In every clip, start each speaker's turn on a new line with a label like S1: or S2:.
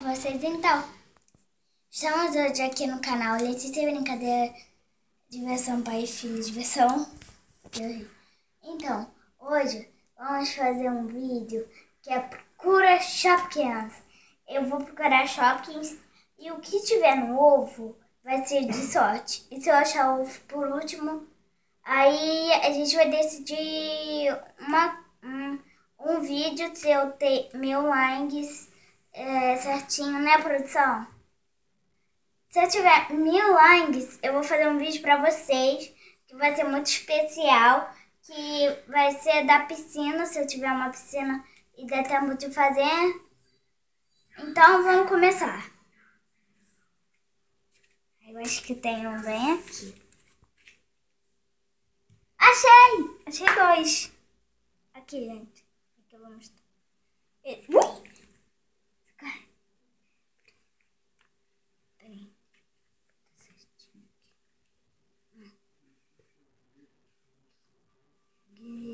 S1: Vocês então, estamos hoje aqui no canal Letícia Brincadeira, diversão pai e filho, diversão. Então, hoje vamos fazer um vídeo que é procura Shopkins. Eu vou procurar Shopkins e o que tiver no ovo vai ser de sorte. E se eu achar o ovo por último, aí a gente vai decidir um vídeo se eu ter 1000 likes. Certinho, né, produção? Se eu tiver 1000 likes, eu vou fazer um vídeo pra vocês que vai ser muito especial, que vai ser da piscina, se eu tiver uma piscina e der tempo de fazer. Então, vamos começar. Eu acho que tem um bem aqui. Achei! Achei 2. Aqui, gente. Aqui eu vou mostrar. Ui!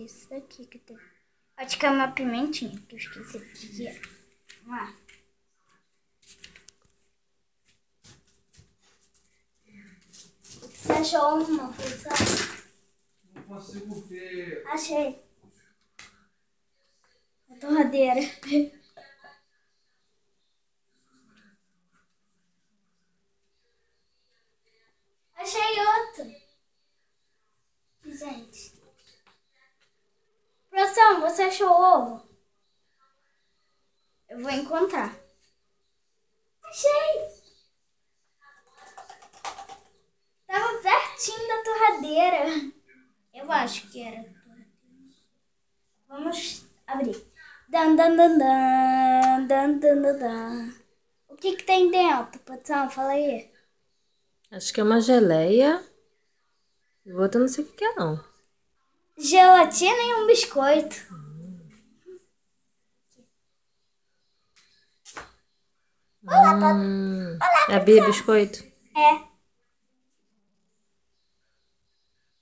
S1: Isso aqui que tem. Acho que é uma pimentinha, que eu esqueci o que é. Vamos lá. Você achou uma, produção?
S2: Não consigo ver.
S1: Achei. A torradeira. Achei outro. Gente. Produção, você achou o ovo? Eu vou encontrar. Achei. Tava pertinho da torradeira. Eu acho que era torradeira. Vamos abrir. Dan, dan, dan, dan, dan, dan, dan, dan. O que tem dentro, produção? Fala aí.
S3: Acho que é uma geleia. O outro eu não sei o que é, não.
S1: Gelatina e um biscoito.
S3: Olá, é Bia Biscoito?
S1: É.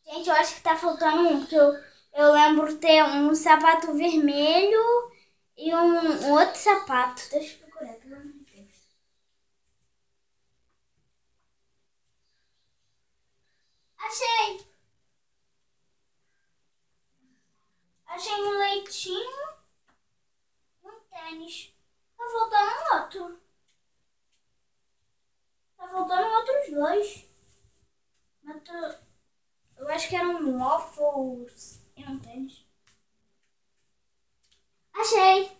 S1: Gente, eu acho que tá faltando um, porque eu lembro ter um sapato vermelho e um outro sapato. Deixa eu procurar, pelo amor de Deus. Achei! Achei um leitinho e um tênis. Tá faltando um outro. Tá faltando outros 2. Eu acho que era um waffles e um tênis. Achei!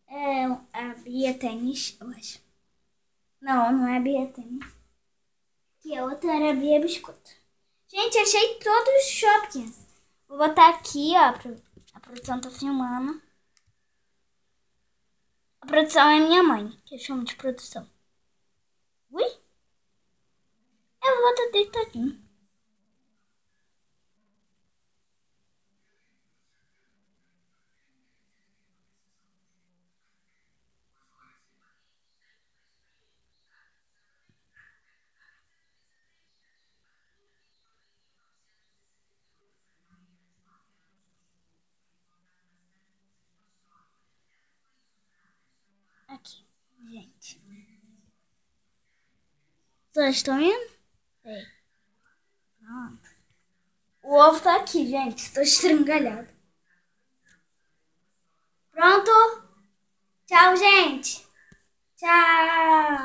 S1: É a Bia Tênis, eu acho. Não, não é a Bia Tênis. Que a outra era a Bia Biscoito. Gente, achei todos os Shopkins. Vou botar aqui, ó. A produção tá filmando. A produção é minha mãe, que eu chamo de produção. Ui? Eu vou botar deitadinho. Aqui, gente. Vocês estão vendo? É. Pronto. O ovo tá aqui, gente. Estou estrangalhado. Pronto? Tchau, gente. Tchau.